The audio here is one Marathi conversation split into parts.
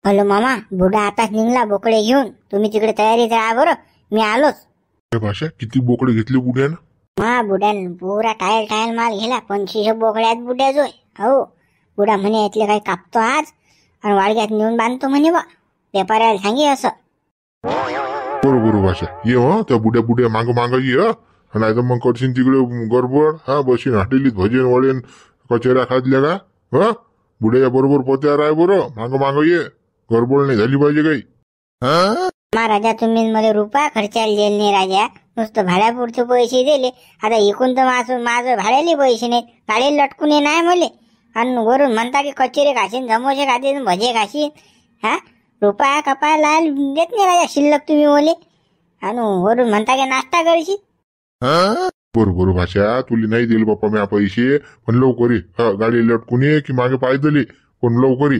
हॅलो मामा, बुडा आताच निघला बोकडे घेऊन. तुम्ही तिकडे तयारीत राहा बरं, मी आलोच. भाषा किती बोकडे घेतले बुड्यानं? बुड्यान पुरा टायल टायल माल गेला. 25 बोकडे आहेत बुड्या जोय. हो, बुडा म्हणे यातले काही कापतो आज आणि वाडग्यात नेऊन बांधतो म्हणे बा. व्यापाऱ्याला सांगे असं. बरोबर भाषा, ये हो त्या बुड्या माग माग ये. नाही तर मग करशील तिकडे गडबड. हा बशीन हॉटेलीत भजन वळेन कचेऱ्या खातल्या का? हा बुड्याच्या बरोबर पोत्यावर आहे बरं. माग ये, गडबड नाही झाली पाहिजे काही. राजा तुम्ही मला रुपया खर्चायला दिले नाही राजा. नुसतं भाड्यापुरते पैसे दिले. आता इकून तर माझं भाड्याले पैसे नाही. गाडीला लटकून नाही मले. आणि वरून म्हणता की कचेरे घासीन, समोसे घासीन, भजे घासीन. हा रुपया कपायला देत नाही राजा शिल्लक तुम्ही बोले. आणि वरून म्हणता की नाश्ता करशील. बरोबर भाषा, तुला नाही दिले बाप्पा म्या पैसे. पण लवकर ये. गाडी लटकून ये की मागे पाय दिले पण लवकर ये.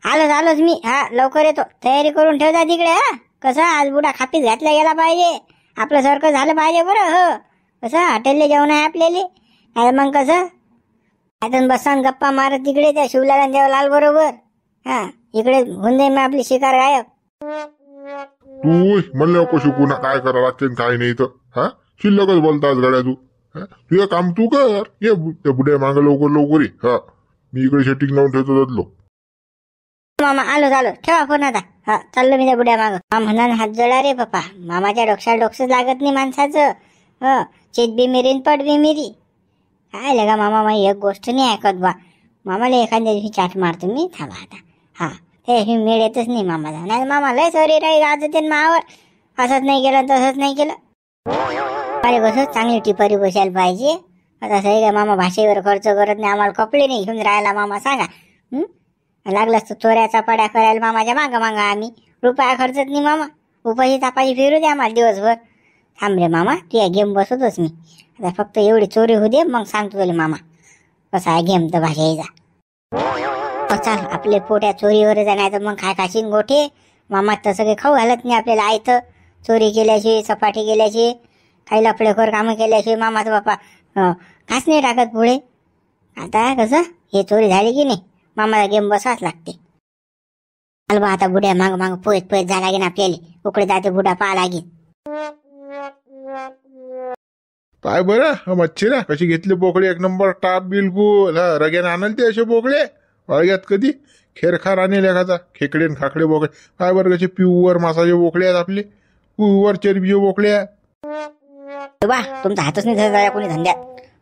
आलोच मी. लवकर येतो. तयारी करून ठेवता तिकडे. कसं आज बुडा खापीत घातला गेला पाहिजे. आपलं सारखं झालं पाहिजे बरं. हो कसं हॉटेलला जेवण आहे आपल्याला. नाही मग कसं आता बसान गप्पा मारत तिकडे त्या शिवलाल आणि देवलाल बरोबर. इकडे होऊन जाईल मग आपली शिकार गायब. तू म्हणलं नको शिकू ना काय करा लागते काय नाही तर. शिल्लकच बोलतात गाड्या तू. तुझं काम तू कर. ये त्या बुड्या माग लवकर ये. मी इकडे सेटिंग लावून ठेवतो त्यातलो. मामा आलो ठेवा फोन आता. चाललो मी त्या बुड्या माग. म्हणा हात जळा रे पप्पा. मामाच्या डोक्याला डोकसच लागत नाही माणसाचं. चेत बी मिरी पट बी मिरी. काय लगा मामा माझी एक गोष्ट नाही ऐकत बा. मामाला एखाद्या दिवशी चाट मारतो मी. थांबा आता. हे मेळ येतच नाही मामाला. नाही मामा लय सॉरी राही आज ते मावर. असंच नाही केलं तसंच नाही केलं. अरे कसं चांगली टिपारी बसायला पाहिजे. आता सही का मामा भाषेवर खर्च करत नाही. आम्हाला कपडे नाही घेऊन राहायला मामा सांगा. लागलाच तर चोऱ्या चपाड्या करायला मामाच्या माग आम्ही. रुपया खर्चत नाही मामा. उपाशी तापाशी फिरू दे आम्हाला दिवसभर. थांब रे मामा, तू या गेम बसवतोच मी. आता फक्त एवढी चोरी होऊ दे मग सांगतो तुला मामा कसा आहे गेम तर भाषेचा. चाल आपले पोट्या चोरीवर जाण्याचं मग काय खाशीन गोठे. मामा तसं काही खाऊ घालत नाही आपल्याला. आयतं चोरी केल्याशिवाय सपाटी केल्याशिवाय काही लफडेखोर कामं केल्याशिवाय मामाचं बापा खास नाही टाकत पुढे. आता कसं हे चोरी झाली की नाही मामाला गेम बसावच लागते. चाल बा आता बुड्या माग पोहत जा लागेन आपल्याला. उकडे जाते बुडा पाहा लागेल. पाय बरं मच्छीरा कशी घेतले बोकडे. एक नंबर टाप बिलकुल. रग्याने आणल ते असे बोकडे वाळग्यात कधी. खेरखार आणेल एखादा. खेकडे खाकडे बोकडे. काय बरं कसे प्युअर मासाचे बोकडे आहेत आपले. प्युअर चरबीचे बोकडे आहेत. बा तुमचा हातच नाही धरला कोणी धंद्यात.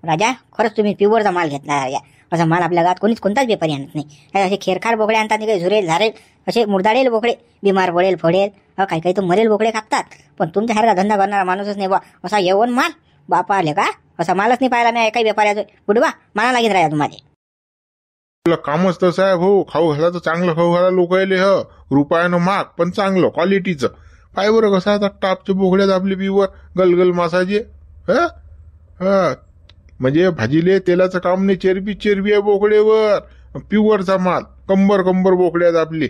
राजा खरंच तुम्ही प्युअरचा माल घेतला राजा. असा माल आपल्या गावात कोणताच व्यापारी आणत नाही. असे खेरखार बोकडे आणतात. काही झुरेल झारेल असे मुरदाडेल बोकडे. बिमार पडेल फोडेल. काही तर मरेल बोकडे कापतात. पण तुमच्यासारखा धंदा करणारा माणूसच नाही बा. असा येऊन माल बापा आले का. असा मालच नाही पाहिला नाही काही व्यापाऱ्याचं. बुडवा माना लागेल राजा तुम्हाला. कामच तसं आहे भाऊ. खाऊ घाला तर चांगलं खाऊ घाला लोक आले. रुपयानं माग पण चांगलं क्वालिटीचं. पाय बरं कसं आता टापचे बोकड्यात आपले प्युअर गलगल मासाचे. म्हणजे भाजीले तेलाचं काम नाही. चरबी आहे बोकडेवर. प्युअरचा माल कंबर बोकड्यात आपले.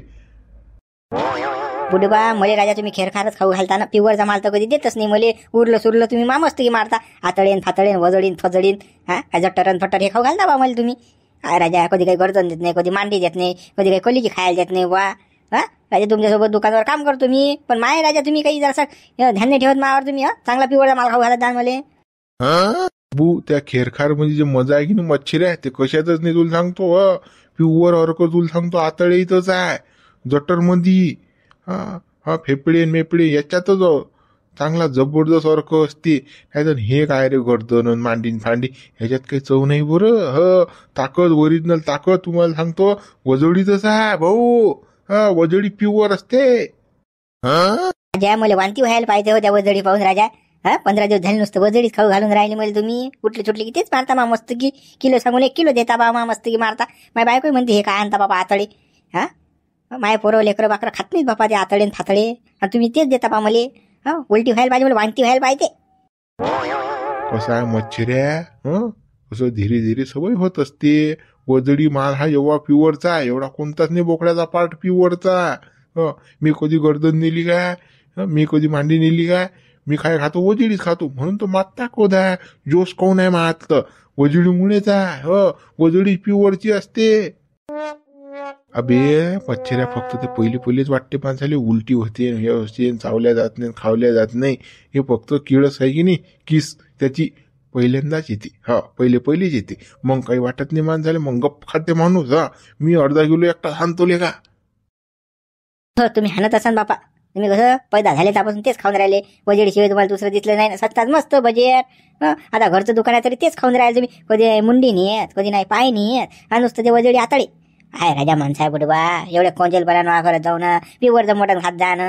बुडबा मले राजा तुम्ही खेरखारच खाऊ घालता ना. प्युअरचा माल तर कधी देतच नाही मले. उरलं सुरलं तुम्ही मामस्ती मारता. आतळेन फातळेन वजडीन फजडीन काय जट्टरन फट्टर हे खाऊ घालता बा मला तुम्ही. राजा कधी काही गर्दन देत नाही, कधी मांडी देत नाही, कधी काही कलिकी खायला देत नाही वा. राजा तुमच्यासोबत दुकानावर काम करतो मी. पण माय राजा तुम्ही काही जरासा ध्यान नाही ठेवत मावर तुम्ही. चांगला प्युअरचा माल खाऊ घालत जा मले. त्या खेरखार म्हणजे जे मजा आहे की नाही मच्छी आहे ते कशातच नाही तुला सांगतो. प्युअर अर्क तुला सांगतो आतळे इथंच आहे. जटर मध्ये फेफडे मेपडे याच्यातच चांगला जबरदस्त अर्क असते. काय तर हे काय रे गर्दन मांडीन फांडी ह्याच्यात काही चव नाही बरं. ताकद ओरिजिनल ताकद तुम्हाला सांगतो वजडीतच आहे भाऊ. वजडी प्युअर असते. राजा मला वांती व्हायला पाहिजे हो त्या वजडी पाहून राजा. 15 दिवस झाले नुसतं वजडीत खाऊ घालून राहिले मला तुम्ही. कुठले चुटले की तेच मारता मा मस्त की. किलो सांगून 1 किलो देता बा मा मस्त की मारता. माझी बायको म्हणते हे काय आणता बाबा आतळे. माय पोरं लेकरं बाकरं खात नाहीत बापा ते आतळे फातळे. आणि तुम्ही तेच देता बा मले. उलटी व्हायला पाहिजे मला वांती व्हायला पाहिजे. कसं आहे मच्छऱ्या कसं धीरे धीरे सवय होत असते. वजडी माल हा एवढा प्युअरचा आहे. एवढा कोणताच नाही बोकड्याचा पार्ट प्युअरचा. मी कधी गर्दन नेली काय. मी कधी मांडी नेली काय. मी काय खातो वजडीच खातो. म्हणून तो मात्ता कोद आहे. जोश कोण आहे मातलं वजडीमुळेच आहे. वजडी प्युअरची असते. अबे मच्छऱ्या फक्त ते पहिलेच वाटते माणसाले उलटी होते हे होते चावल्या जात नाही खावल्या जात नाही. हे फक्त किळस आहे की नाही किस त्याची पहिल्यांदाच येते. हा पहिलेच येते. मग काही वाटत नाही माणसाले. मग गप्प खाते माणूस. हा मी अर्धा किलो एकटा हाणतोले का. हो तुम्ही हाणत असाल बापा. तुम्ही कसं पैदा झाले त्यापासून तेच खाऊन राहिले. बजेटशिवाय तुम्हाला दुसरं दिसलं नाही ना. सत्ताच मस्त बजेट. आता घरचं दुकान आहे तरी तेच खाऊन राहिले तुम्ही. कधी मुंडी नाही येत कधी नाही पाय नाही येत. आणि नुसतं ते वजडी आतडे. काय राजा माणसा आहे बुडबा. एवढे कोंजलपणा करत जाऊ ना. प्युअरचं मटण खात जा ना.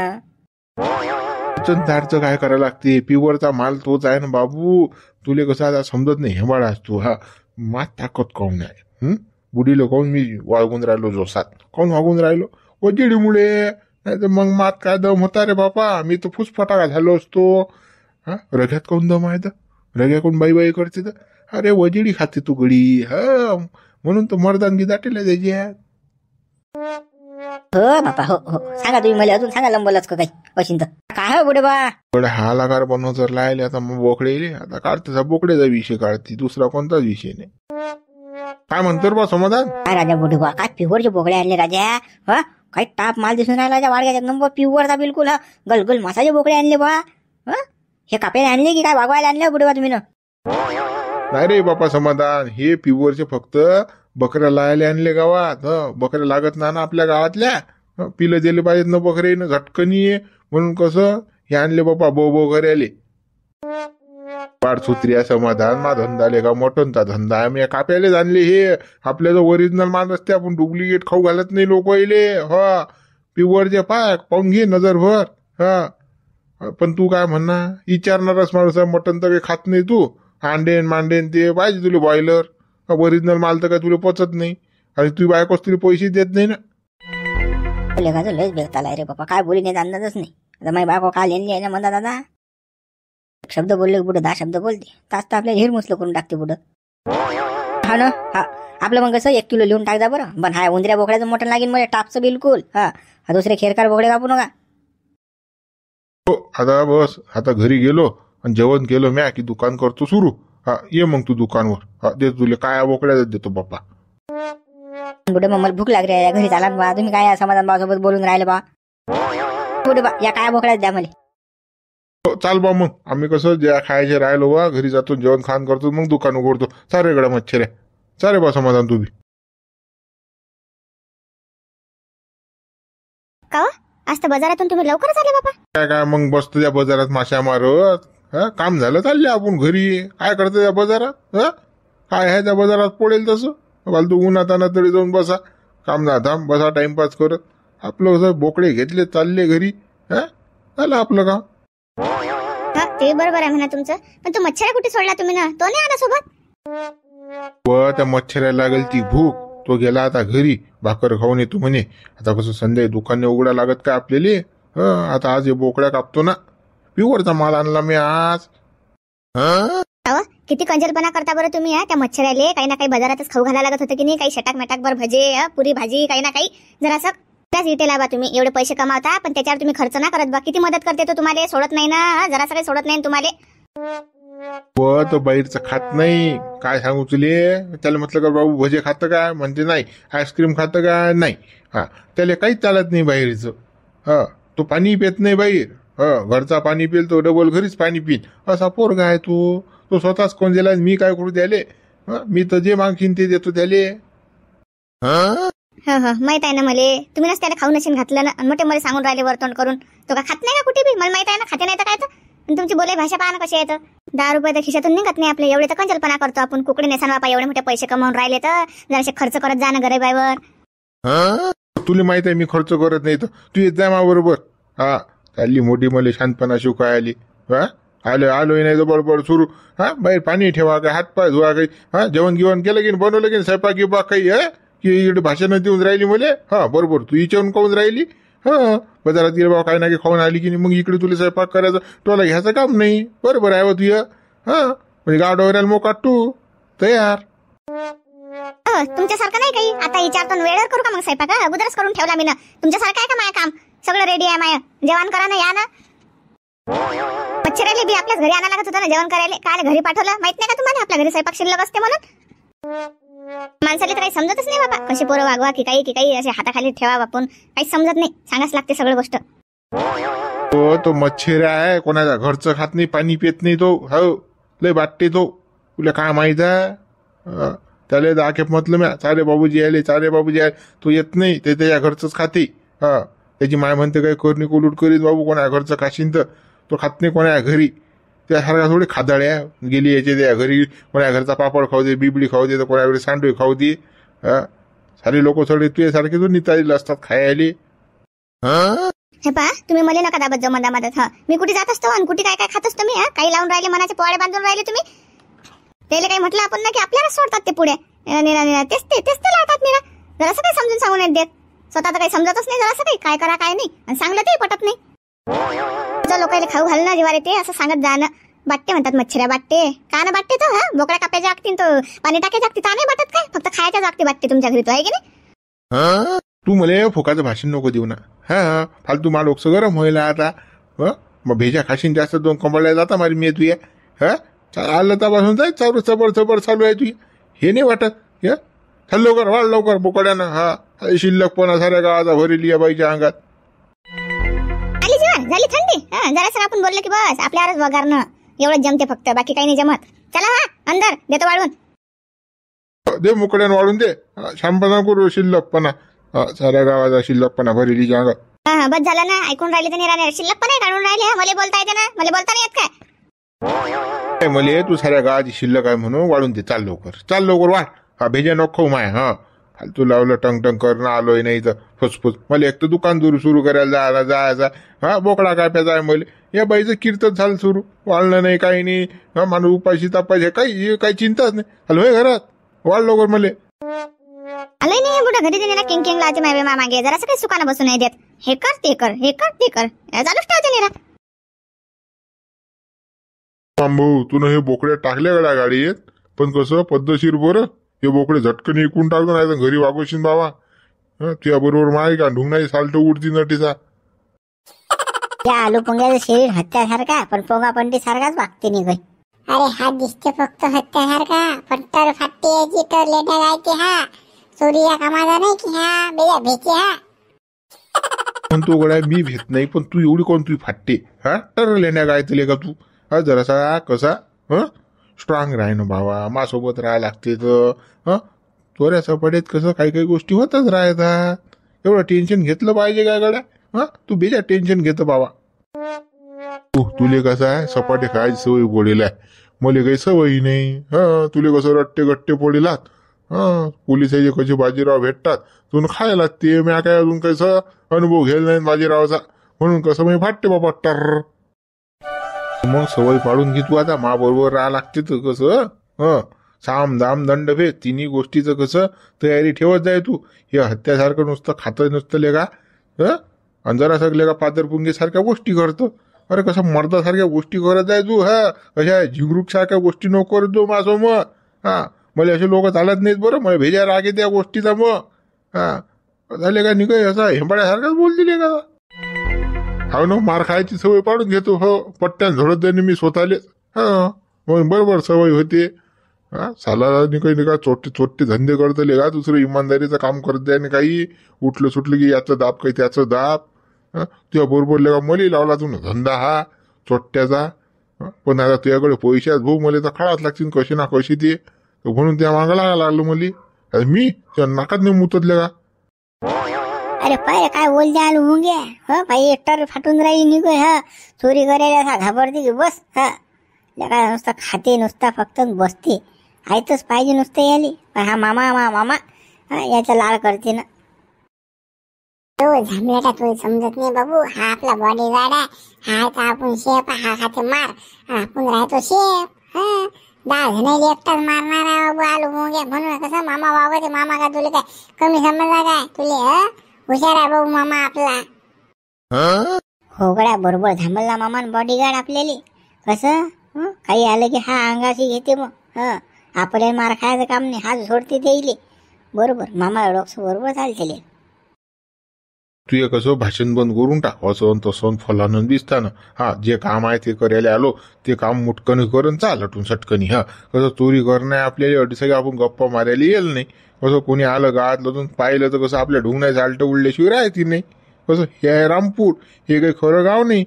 वचनदारचं काय करायला लागते. प्युअरचा माल तोच आहे ना बाबू. तुले कसं आता समजत नाही. हेबाळा असतो. हा मात ताकद काऊन आहे. बुडीला काऊन मी वागून राहिलो जोसात. काऊन वागून राहिलो वजडीमुळे. नाही तर मग मात काय दम होता रे बापा. मी तर फुसफटाका झालो असतो. हा रग्यात काऊन दम आहे तर. रग्या कोण बाई करते तर. अरे वजडी खाते तू गडी. हा म्हणून तर मर्दानगी दाटेला त्याच्यात. हो बापा हो हो सांगा तुम्ही मला अजून सांगा लंबलच काही अशिंत काय हो बुडे बा. हा लागार बनव जर लायले आता मग बोकडे आता काढते बोकड्याचा विषय काढते. दुसरा कोणताच विषय नाही. काय म्हणतो बा समाधान. काय राजा बुडे बा काय प्युअरचे बोकडे आणले राजा. हा काही टाप माल दिसून राहिला राजा. वाडग्याचा नंबर प्युअरचा बिलकुल. हा गलगल मासाचे बोकडे आणले बा. हे कापेला आणले की काय वागवायला आणले बुडे बा तुम्ही ना. नाही रे बापा समाधान. हे प्युअरचे फक्त बकऱ्या लायला आणले गावात. बकऱ्या लागत ना आपल्या गावातल्या. पिलं दिले पाहिजेत ना बकरे ना झटकनी आहे म्हणून कसं हे आणले बापा बो घऱ्याले. पाडसूत्रिया समाधान मा धंदा आले का मटनचा धंदा आहे. मी काप्यालेच आणले हे. आपल्या जो ओरिजिनल माल असते आपण डुप्लिकेट खाऊ घालत नाही लोक येले. हा प्युअरचे पाय पाहून घे नजरभर. हा पण तू काय म्हणणार विचारणारच माणूस आहे. मटन तर काही खात नाही तू. अंडेन मांडेन ते पाहिजे तुला बॉयलर. ओरिजिनल माल तर काय तुला पचत नाही. आणि तू बायकोच तुला पैसे देत नाही ना. लयच बेगताला रे बाबा. काय बोली नाही अंदाजच नाही. आता माझी बायको काल येणली आहे ना म्हणता दादा. शब्द बोलले पुढे 10 शब्द बोलते. तास तर आपल्याला हेर मुसलं करून टाकते पुढं. हा ना. हा आपलं मग कसं 1 किलो लिहून टाक जा बरं. पण हा उंदऱ्या बोकड्याचं मटण लागेल मला टापचं बिलकुल. हा दुसरे खेरकार बोकडे कापू नका. हो आता बस. आता घरी गेलो आणि जेवण केलं म्या की दुकान करतो सुरू. हा ये मग तू दुकानवर. हा देतो तुला काय बोकड्याच देतो बाप्पा. बुडे मग मला भूक लागली आहे. घरी चाला बा. तुम्ही काय समाधान भावासोबत बोलून राहिले बा. बुडे बा या काय बोकड्याच द्या मला. चाल बा मग. आम्ही कसं ज्या खायचे राहिलो बा घरी जातो जेवण खान करतो मग दुकान उघडतो. सारे गड्या मच्छऱ्या. सारे बा समाधान तू बी. का आज तर बाजारातून तुम्ही लवकरच आले बाबा. काय मग बसतो त्या बाजारात माशा मारत. काम झालं चालले आपण घरी. काय करतो त्या बाजारात. काय आहे त्या बाजारात पडेल तसं. फालतू उन्हात आणा तरी जाऊन बसा. काम ना बसा टाइमपास करत. आपलं कसं बोकडे घेतले चालले घरी. झालं आपलं काम. ते बरोबर आहे म्हणा तुमचं. पण तो मच्छर कुठे सोडला तुम्ही ना. तो नाही आला सोबत. व त्या मच्छऱ्याला लागेल ती भूक. तो गेला आता घरी. भाकर खाऊन येतो म्हणे. आता कसं संध्याकाळी दुकान उघडा लागत काय आपल्याला. आता आज हे बोकड्या कापतो ना. प्युअरचा माल आणला मी आज. किती कंजरपणा करता बरं तुम्ही. त्या मच्छराले काही ना काही बाजारातच खाऊ घालायला लागत होतं की नाही. काही शटाक मटाक भर भजे पुरी भाजी काही ना काही जरासं त्याच इटेला बा. तुम्ही एवढे पैसे कमावता पण त्याच्यावर तुम्ही खर्च ना करत बा. किती मदत करते तो तुम्हाला. सोडत नाही ना. जरासं काही सोडत नाही तुम्हाला. व तो बाहेरचं खात नाही. काय सांगू तुले. त्याला म्हटलं का बाबू भजे खातं काय म्हणते नाही. आईस्क्रीम खातं काय नाही. त्याला काहीच चालत नाही बाहेरचं. तो पाणी पित नाही बाहेर. घरचा पाणी पिल तो डबल घरीच पाणी पिन असा पोरगा आहे तो. तो स्वतःच कोण दिला. मी काय करू त्याले. मी तर जे मागशीन ते देतो त्याले. माहित आहे ना मले. तुम्ही त्याला खाऊ नशीन घातलं ना. मोठे मला सांगून राहिले वर्तन करून. तो का खात नाही का कुठे बी. मला माहित आहे ना. खाते नाही तर काय तर. तुमची बोलाय भाषा पाहा ना कशी आहे तर. 10 रुपये तर खिशातून निघत नाही आपले. एवढे तर कंजलपणा करतो आपण. कुकडे नेसान बापा. एवढे मोठे पैसे कमावून राहिले तर जरासे खर्च करत जा ना गरीबाईवर. तुला माहित आहे मी खर्च करत नाही तर तू येत जा बरोबर. चालली मोठी मला शांतपणा शिकाय आली. आलोय नाही तर बडबड सुरू. बाहेर पाणी ठेवा काय हातपाय धुवा काही. जेवण गिवण केलं की बनवलं की स्वयंपाक गिपाक काही की इकडे भाषण देऊन राहिली मला. बरोबर तू इचवून खाऊन राहिली. बाजारात गेलं बाबा काही ना काही खाऊन आली की नाही. मग इकडे तुला स्वयंपाक करायचं तुला घ्यायचं काम नाही. बरोबर आहे तुझं. म्हणजे गाव डोऱ्याला मोकाट तू तयार. तुमच्यासारखं नाही काही. आता विचारतो वेळेवर करू का मग स्वयंपाक. अगोदरच करून ठेवला मी ना. तुमच्यासारखं आहे का माया काम. सगळं रेडी आहे माया. जेवण करा ना या ना. मच्छराले बी आपल्याच घरी आणायला लागत होतं ना जेवण करायला. काय घरी पाठवलं माहित नाही का तुम्हाला. आपल्या घरी स्वयंपाक शिल्लक असते म्हणून. माणसाला तर काही समजतच नाही बाबा, कशी पोरं वागवा की काही असे हाताखाली ठेवा आपण, काही समजत नाही. सांगाच लागते सगळं गोष्ट. तो मच्छर आहे, कोणाच्या घरचं खात नाही, पाणी पित नाही तो. हो लय वाटते तो. तुला काय माहित आहे? त्याला दाखेप म्हटलं म्या, चाले बाबूजी आले, चाले बाबूजी आले. तो येत नाही, ते त्याच्या घरचंच खाते. हा त्याची माय म्हणते काय करणी कोलूट करीत बाबू, कोणा घरचं खाशीन तर तो खात नाही कोणा घरी. त्यासारखा थोडी खादाड्या गेली याच्या त्या घरी, कोणा घरचा पापड खाऊ दे, बिबडी खाऊ दे, तर कोणा घरी सांडवी खाऊ दे. सारे लोक थोडे तुझ्यासारखे तो निताळलेले असतात खायले. हे पहा, तुम्ही मला नका दाबत जाऊ मधामधात. हा मी कुठे जात असतो आणि कुठे काय काय खात असतो मी. काही लावून राहिले, मनाचे पोवाडे बांधून राहिले तुम्ही. त्याला काही म्हटलं आपण ना की आपल्याला सोडतात ते पुढे. निरा तेच ते लावतात निरा. जरासं काही समजून सांगून येत देत. स्वतः तर काही समजतच नाही जरासं काही, काय करा काय नाही, आणि सांगलं ते पटत नाही. जो लोकांना खाऊ घाल ना जिवारे ते असं सांगत जा ना. बाट्टे म्हणतात मच्छऱ्या बाट्टे. का ना बाट्टे तो? हा बोकड्या काप्या जागतील तो, पाणी टाके जागते, ता नाही बाटत काय? फक्त खायच्या जागते बाट्टे तुमच्या घरी, तो आहे की नाही? तू मला फुकाचं भाषण नको देऊ ना. हा फालतू मा डोकं गरम व्हायला आता. मग भेजा खाशीन जास्त, 2 कंबळल्या जाता मारी मी तुया. हा आलं तपासून जाय, चालू चबर चालू आहे तुझी. हे नाही वाटत? चल लवकर, वाढ लवकर बोकड्यानं. हा शिल्लकपणा साऱ्या गावाचा भरेली या बाईच्या अंगात. आली जीवन, झाली थंडी. जरासं आपण बोललं की बस आपल्यावरच वगारणं. एवढंच जमते फक्त, बाकी काही नाही जमत. चला हा अंदर, देतो वाढवून. दे मुकड्यानं वाढून दे. शांपणा करू शिल्लकपणा. साऱ्या गावाचा शिल्लकपणा भरेली अंगात. हा बस झालं ना, ऐकून राहिले तर नाही. शिल्लक पण काढून राहिले. मला बोलता येते ना, मला बोलता नाही येत काय? मले तू साऱ्या गावाची शिल्लक आहे म्हणून वाढून दे. चाल लवकर वाढ. हा भेजा नको माय. हा फालतू लावलं टंग करणं, आलोय नाही तर फुसफुस. मला एक तर दुकान सुरू करायला जायचा. हा बोकडा काय प्यायचा आहे मला. या बाईचं कीर्तन झालं सुरू, वाढलं नाही काही नाही. हा माणूस उपाशी तापायचे, काही चिंताच नाही. हॅलो हे घरात वाढ लवकर मले. आलंय नाही बुडा घरी देणे ना, किंग लावते मागे मागे. जरासं काही सुकानं बसून नाही देत. हे कर ते कर, हे कर ते कर, चालूच ठेवते निरा. भाऊ तुला हे बोकडे टाकल्या गड्या गाडीत, पण कसं पद्धतशीर बरं. हे बोकडे झटकन इकून टाकतो, नाही तर घरी वागवशील बाबा. तुझ्या बरोबर माय का ढुंगणाची साल्ट उडती नटीचा. त्या आलू पोंग्याचं शरीर हत्यासारखा, पण पोंगा पंडी सारखाच वागते नाही काही. अरे हा दिसते फक्त हत्यासारखा, पण टर फाटते याची, टर लेट्या गायते. हा चोरीया कामाचा नाही की हा बेजा भेचे. हा पण तो गड्या मी भेट नाही, पण तू एवढी कोण तू फाटते. हा टर लेण्या गायतले का तू? हा जरासा कसा स्ट्रॉंग राह ना बाबा. माझ्यासोबत राहायला लागते तर चोऱ्याचा पडेत कसं काही गोष्टी होतच राहतात. एवढं टेन्शन घेतलं पाहिजे काय गड्या? तू बेजा टेन्शन घेतो बाबा. तुले कसं आहे सपाटे खायची सवय पडेल आहे, मला काही सवयी नाही. तुले कसं रट्टे गट्टे पडेलात. पोलिसाचे कसे बाजीराव भेटतात तू खायला ते. म्या काय अजून कसं अनुभव घेल नाही बाजीरावाचा, म्हणून कसं मी फाटते बाबा टर. मग सवय पाडून घे तू आता. मा बरोबर राहा लागते तर कसं साम दाम दंड भेद तिन्ही गोष्टीचं कसं तयारी ठेवत जाय तू. हे हत्यासारखं नुसतं खातं नसतं लेगा. आणि जरा सगळे का पादरपुंगी सारख्या गोष्टी करतो. अरे कसं मर्दासारख्या गोष्टी करत जाय तू. अशा झिगरूक सारख्या गोष्टी नको करत जाऊ माझ्यासमोर. मला असे लोक चालत नाहीत बरं. मला भेजा राग येते त्या गोष्टीचा. मग झाले का निघाय असा हेंबाड्यासारखाच बोल दिले का? हा ना मार खायची सवय पाडून घेतो. पट्ट्यान झडत जाईन मी स्वतःले. मग बरोबर सवय होते. साला निका चोट्टे धंदे करतले का? दुसरं इमानदारीचं काम करत जाय ना. काही उठलं सुटलं की याचं दाब काही त्याचं दाब. तुझ्या बरोबर लेगा मली लावला तू धंदा हा चोट्ट्याचा. पण आता तुझ्याकडे पैशात भाऊ मला तर खाळाच लागतील कशी ना कशी ते. म्हणून त्या मागं लागायला लागलो मली. मी त्या नाकात नाही मुततले का? अरे पाय काय बोलते आलू मुंग्या. पाई एकटर फाटून राही निघो. चोरी करायला असा घाबरते की बस. काय नुसतं खाते नुसता फक्त बसते. आयतच पाहिजे नुसतं याली. हा मामा याचा लाड करते ना. तो झांबलेटा तुला समजत नाही बाबू. हा आपला बॉडीगार्ड आहे. हा तर आपण शेप. हा खाते मार, आपण राहतो शेप. 10 जणांना एकटाच मारणार आहे बाबू आलू मुंग्या. म्हणून कसं मामा वागवते. मामा का तुला काय कमी समजला काय? तुले हुशार आहे भाऊ मामा आपला. होगड्या बरोबर थांबला मामा बॉडीगार्ड आपल्याला. कसं काही आलं की हा अंगाशी घेते. मग आपल्याला मार खायचं काम नाही. हात सोडते देईले बरोबर. मामा डोक्स बरोबर चालते. तू हे कसं भाषण बंद करून टाक, असं तसं फलानं दिसताना. हा, जे काम आहे ते करायला आलो ते काम मुटकन करून चाल हटून सटकनी. हा, कसं चोरी करणं आपल्याला अडीच आपण गप्पा मारायला येईल नाही. कसं कोणी आलं गावात लजून पाहिलं तर कसं आपल्या ढुंगणाय चालतं उडल्याशिवाय राहती नाही. कसं हे आहे रामपूर, हे काही खरं गाव नाही.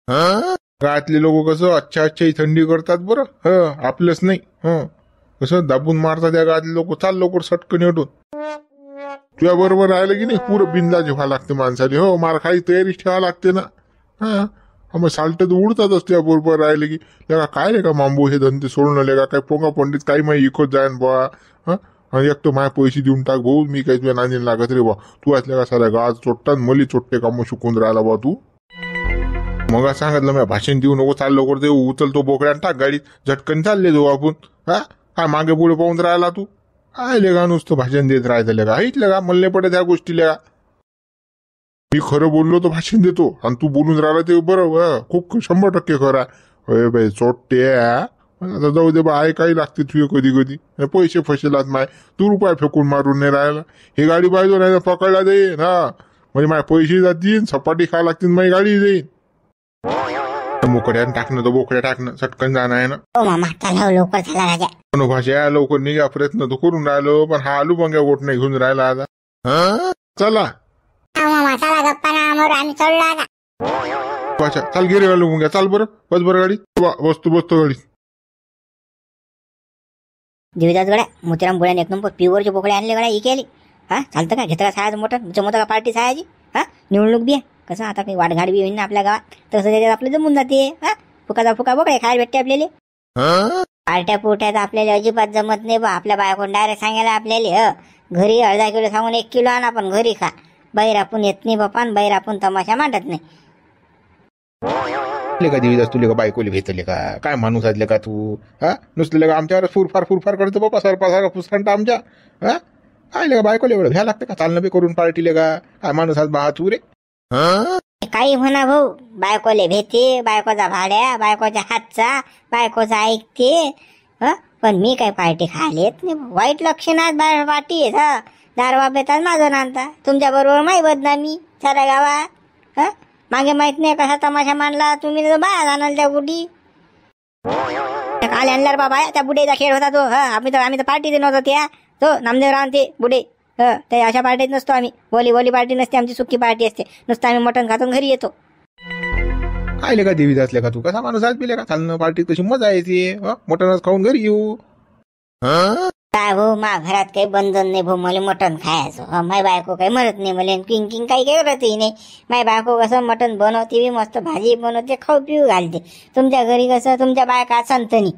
हा, गावातले लोक कसं अच्छा थंडी करतात बरं. आपलंच नाही. कसं दाबून मारतात त्या गावातले लोक. चाल लवकर सटकन हटून. तुझ्या बरोबर राहिलं की नाही पुरं बिंदा जेव्हा लागते माणसाने. हो, मार खाली तयारीच ठेवा लागते ना. मग साल्ट तर उडतातच तुझ्या बरोबर राहिले की. लेका काय रे का मांबू हे धंदे सोडून आले का काय पोंगा पंडित काही माही इकत जाईन बा. आणि एक तर माझे पैसे देऊन टाक भाऊ, मी काही तुझ्या नांदीला लागत रे बा. तू असल्या का साऱ्या गावात चोट्टात मली चोट्टे काम शिकून राहिला बा तू. मग सांगितलं मी भाषण देऊ नको, चाल लवकर ते उचलतो बोकड्या टाक गाडीत, झटकन चालले जाऊ आपण. काय मागे पुढे पाहून राहिला तू. काय लेगा नुसतं भाषण देत राहायचं लेगा. ऐकलं का म्हणले पडे त्या गोष्टीला. मी खरं बोललो तर भाषण देतो आणि तू बोलून राहिला ते बरं खूप 100% खरा. अरे बाई चोट्टे, आता जाऊ दे बा. काही लागते तुझे कधी कधी पैसे फसेलात माय. तू रुपये फेकून मारून नाही राहिला. ही गाडी पाहिजे नाही पकडला जाईन. म्हणजे माझे पैसे जातील, सपाटी खा लागतील, माझी गाडी जाईन. मोकड्यानं टाकणं तर बोकड्या टाकणं सटकन जाणं आहे ना. मामा चला लवकर चला राजा. भाषा लवकर निघा, प्रयत्न तर करून राहिलो पण हा आलू बंग्या गोट नाही घेऊन राहिला आता. चला मामा चला गप्पा ना आमोर आम्ही चढलो आता. भाषा चाल गे रे आलू बंग्या. चाल बरं, बस बरं गाडी. बसतो गाडी. देवीदास गड्या मोतीराम बुड्याने एक नंबर प्युअरचे बोकडे आणले गड्या. इके आली. चालतं का घेतला सायाचं मोठं का पार्टी सायाची. निवडणूक बी आहे. कसं आता काही वाटघाट बी होईल ना आपल्या गावात, तसं त्याच्यात आपलं जमून जाते. फुका बोकडे खायला भेटते आपल्याला. पार्ट्या पोट्यात आपल्याला अजिबात जमत नाही बा. आपल्या बायकोन डायरेक्ट सांगायला आपल्याला घरी अर्धा किलो सांगून 1 किलो आणा पण घरी खा. बाहेर आपण येत नाही बापा, बाहेर आपण तमाशा मांडत नाही. का देवीदास तुले का बायकोले भेटले का काय माणूस असले का तू. नुसतं का आमच्यावर फुरफार करतो बापा सारखा फुसकांटा आमच्या. काय लेका बायकोले एवढं घ्या लागतं का चालणं बी करून पार्टीले का. काय माणूस आज बहा तू रे. काही म्हणा भाऊ, बायकोले भेटे, बायकोचा भाड्या, बायकोच्या हातचा, बायकोचा ऐकते. पण मी काय पार्टी खायला येत नाही. वाईट लक्षणात पार्टी येत. दारवा बेतात माझं नांदता. तुमच्या बरोबर माही बदनामी साऱ्या गावात. मागे माहित नाही कसा तमाशा मांडला तुम्ही. बाया जाणार त्या गुडी काल आणल्यावर बाबा त्या बुडेचा खेळ होता तो. आम्ही तर पार्टी दे नव्हतो त्या. तो नामदेव राव ते बुडे. ते अशा पार्टीत नसतो आम्ही. भोली पार्टी नसते आमची, सुक्की पार्टी असते. नुसतं आम्ही मटण खातो घरी येतो. काय लेका देवीदास लेका तू कसा माणूस आज बी लेका. चालणं पार्टीत कशी मजा येते. मटणच खाऊन घरी येऊ. काय भाऊ, मा घरात काही बंधन नाही भाऊ. मला मटण खायचं. माय बायको काही म्हणत नाही मला. किंग काही करतही नाही. माय बायको कसं मटण बनवते बी मस्त, भाजी बनवते, खाऊ पिऊ घालते. तुमच्या घरी कसं तुमच्या बायका संतनी.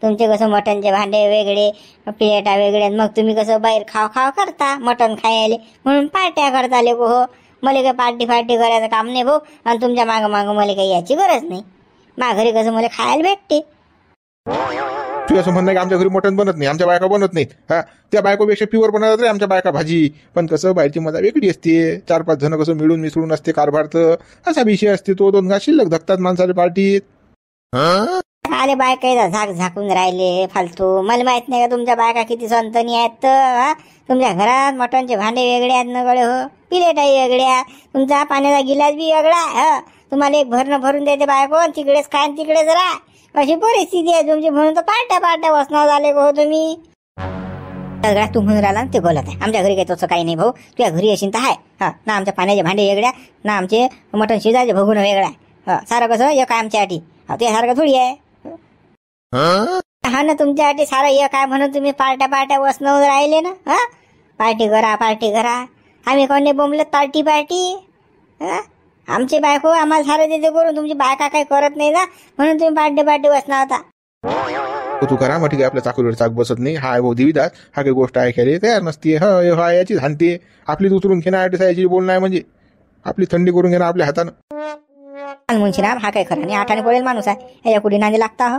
तुमचे कसं मटणचे भांडे वेगळे, प्लेटा वेगळे. मग तुम्ही कसं बाहेर खाव करता मटण खायले, म्हणून पार्ट्या करता लेको. हो, मला काही पार्टी करायचं काम नाही भाऊ. आणि तुमच्या मागं मला काही याची गरज नाही. मा घरी कसं मला खायला भेटते. तू असं म्हणणं की आमच्या घरी मटण बनत नाही, आमच्या बायका बनत नाहीत. त्या बायकोपेक्षा प्युअर बनवतात रे आमच्या बायका भाजी. पण कसं बाहेरची मजा वेगळी असते. 4-5 जण कसं मिळून मिसळून असते कारभार. तर असा विषय असते तो. 2 शिल्लक धकतात माणसाला पार्टीत. आले बायका झाकून राहिले फालतू. मला माहित नाही का तुमच्या बायका किती संतनी आहेत. तुमच्या घरात मटणचे भांडे वेगळे आहेत न गळे. हो, प्लेटाही वेगळ्या. तुमचा पाण्याचा गिलास बी वेगळा. तुम्हाला एक भरून देते बायको, तिकडेच खाय तिकडेच राहा. अशी परिस्थिती आहे तुमची. म्हणून तर पार्ट्या बसणार झाले हो तुम्ही. तू म्हणून राहिला ते गलत आहे. आमच्या घरी काही तसं काही नाही भाऊ. तुझ्या घरी असेल तर आहे. ना आमच्या पाण्याचे भांडे वेगळ्या, ना आमचे मटण शिजायचे भगून वेगळा आहे. सारं कसं एक आमच्या आठी. तुझ्यासारखं थोडी आहे. ना तुमच्यासाठी सारं एक आहे म्हणून तुम्ही पार्ट्या बसणं राहिले ना. पार्टी करा. आम्ही कोणी बोंबलत पार्टी. आमची बायको आम्हाला सारं देते करून. तुमची बायका काही करत नाही ना, म्हणून तुम्ही पार्टी बसणार होता. तू करा मग ठीक आहे. आपल्या चाकूवर चाक बसत नाही. हा भाऊ देवीदास हा काही गोष्ट ऐकायला तयार नसते. याची हानते आपलीच उतरून घेणार. याची बोलणं आहे म्हणजे आपली थंडी करून घेणार आपल्या हातानं. मुंशीराम हा काही खरं नाही. आठाने पडेल माणूस आहे. या कुठे नांदे लागता.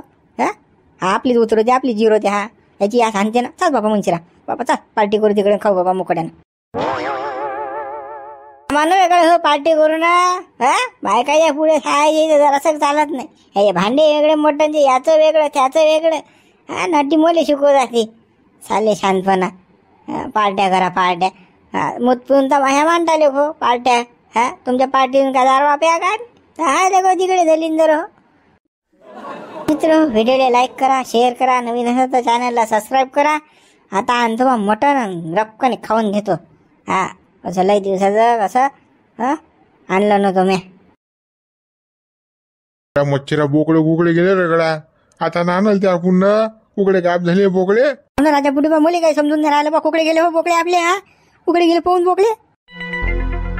आपलीच उतरू दे, आपली जिरो दे. याची या सांगते ना. चल बाबा मुंशीराम, बाबा चल पार्टी करू तिकडे खाऊ बाबा मुकड्यानं. मानव वेगळं हो पार्टी करू ना. बायका या पुढे खायचे जरासं चालत नाही. हे भांडे वेगळे, मटणचे याचं वेगळं त्याचं वेगळं. नटी मोले शिकवत असते साले शांतपणा. पार्ट्या करा. हा मुतपून तर माझ्या मांडले हो पार्ट्या. हा तुमच्या पार्टीतून का दारू प्या काय हा देखो तिकडे दलिंदर. मित्र व्हिडिओला लाईक करा, शेअर करा, नवीन असेल तर चॅनलला सबस्क्राईब करा. आता आणतो बा मटण रक्कने खाऊन घेतो. हा असं लई दिवसाचं असं हा आणलं नव्हतं मी. त्या मच्छीरा बोकडे गेले रगडा. आता नानल त्या पुन्हा कुकडे गाप झाले बोकडे. राजा बुडी बा मुली काही समजून नाही राहिलं बा. कुकडे गेले हो बोकडे आपले. हा कुकडे गेले पाहून बोकडे.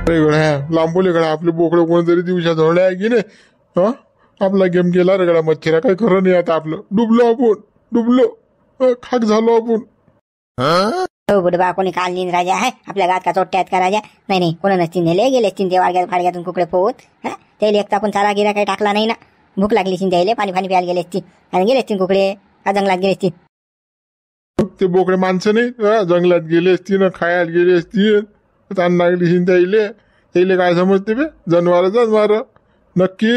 गड्या लांबोले गड्या आपले बोकडे कोणतरी दिवसा धवड्या आहे की नाही. हा आपला गेम केला रे गड्या मच्छीरा. काही खरं नाही आता आपलं. डुबलो खाक झालो आपण. हो बुडी बा कोणी काल नाही राजा आहे आपल्या गात का चोट्यात का राजा. नाही कोणा नसतील नेले गेले असतील ते वाडग्यात फाडग्यातून कुकडे पोहत. हा ते एक तर आपण सारा गिरा काही टाकला नाही ना. भूक लागली असतील त्याला पाणी प्यायला गेले असतील आणि गेले असतील कुकडे का जंगलात गेले असतील. ते बोकडे माणसं नाही जंगलात गेले असतील खायला गेले असतील. ताण लागली असतील त्याले काय समजते बे. जनावर नक्की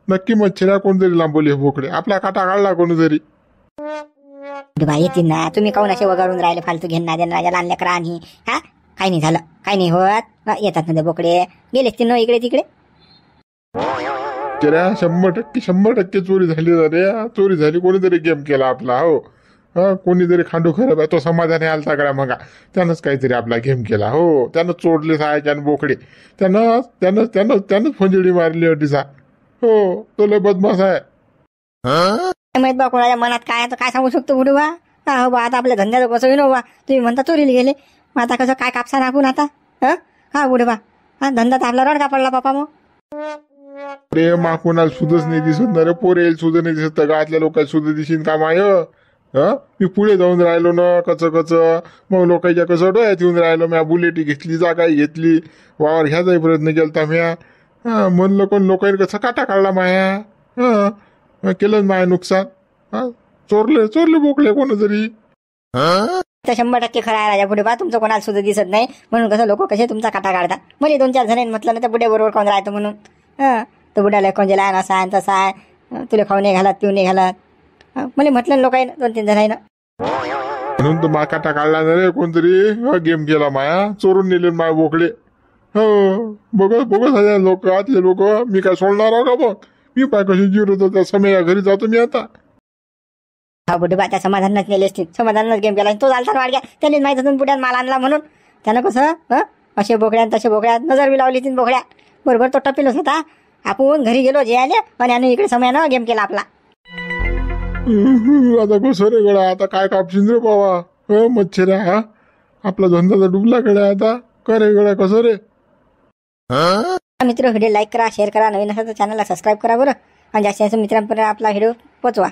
नक्की मच्छीरा कोणतरी लांबवले बोकडे. आपला काटा काढला कोणीतरी. बा येतील ना. तुम्ही काऊन असे वगळून राहिले फालतू घेणार राजा लहान लेकरा आणि हा काही नाही झालं काही नाही होत. येतात ना ते बोकडे गेले असतील ना इकडे तिकडे. 100% चोरी झाली रे. चोरी झाली कोणीतरी गेम केला आपला. हो कोणीतरी खांडू खराब आहे तो समाधानी आलता गड्या मगा. त्यानंच काहीतरी आपला गेम केला. हो त्यानं चोरले सायच्या बोकडे. त्यानं फंजडी मारली अटीसा. हो तो लय बदमाश आहे. माहित बा कोणाच्या मनात काय तर काय सांगू शकतो बुडू बा. हो बा आता आपल्या धंद्याचं कसं होईन बा. तुम्ही म्हणता चोरीला गेले मग आता कसं काय कापसा नाकून आता. हा बुडू बा हा धंदा तर आपला रडका पडला बापा. मग अरे मा कोणाला सुधच नाही दिसत ना रे. पोर येईल सुद्धा नाही दिसत. गावातल्या लोकांना सुद्धा दिशीन का माय. मी पुढे जाऊन राहिलो ना कच मग लोकांच्या कसं डोळ्यात येऊन राहिलो. म्या बुलेटी घेतली जागा घेतली वावर घ्यायचाही प्रयत्न केलता म्या. म्हणलं कोण लोकांनी कसं काटा काढला माया. केलं माया नुकसान. चोरले बोकले कोणतरी. तर 100% खरं आहे राजा बुडे बा. तुमचं कोणाला सुद्धा दिसत नाही म्हणून कसं लोक कसे तुमचा काटा काढतात. मला 2-4 जणांनी म्हटलं ना त्या बुड्या बरोबर कोण राहतो म्हणून. तो बुड्याला कोण लहान असा आहे तसा आहे तुला खाऊ नाही घालत पिऊ नाही घालत. मला म्हटलं लोकांना 2-3 जणांना म्हणून तर मा काटा काढला ना रे कोणतरी. गेम केला माया चोरून नेले माया बोकडे. हो बघत लोक आतले लोक. मी काय सोडणार आहो का बघ. मी पाय कशी जिरतो त्या समय घरी जातो मी आता. हा बुडे बा त्या समाधानात नेले असतील. समाधानात गेम केला तो चालता वाढ घ्या. त्याने माहित असून बुड्यात माल आणला म्हणून त्यानं कसं असे बोकड्या तसे बोकड्यात नजर बी लावली तीन बोकड्या. बरोबर तो टपिलच होता. आपण घरी गेलो जे आले आणि याने इकडे समयानं गेम केला आपला. आता कसं रे गडा. आता काय कापशील रे बाबा. मच्छीरा हा आपला धंदा तर डुबला गड्या आता. करे गड्या कसं रे. मित्र व्हिडिओ लाईक करा शेअर करा नवीन असेल तर चॅनलला सबस्क्राईब करा बरं. आणि जास्तीत जास्त मित्रांपर्यंत आपला व्हिडिओ पोचवा.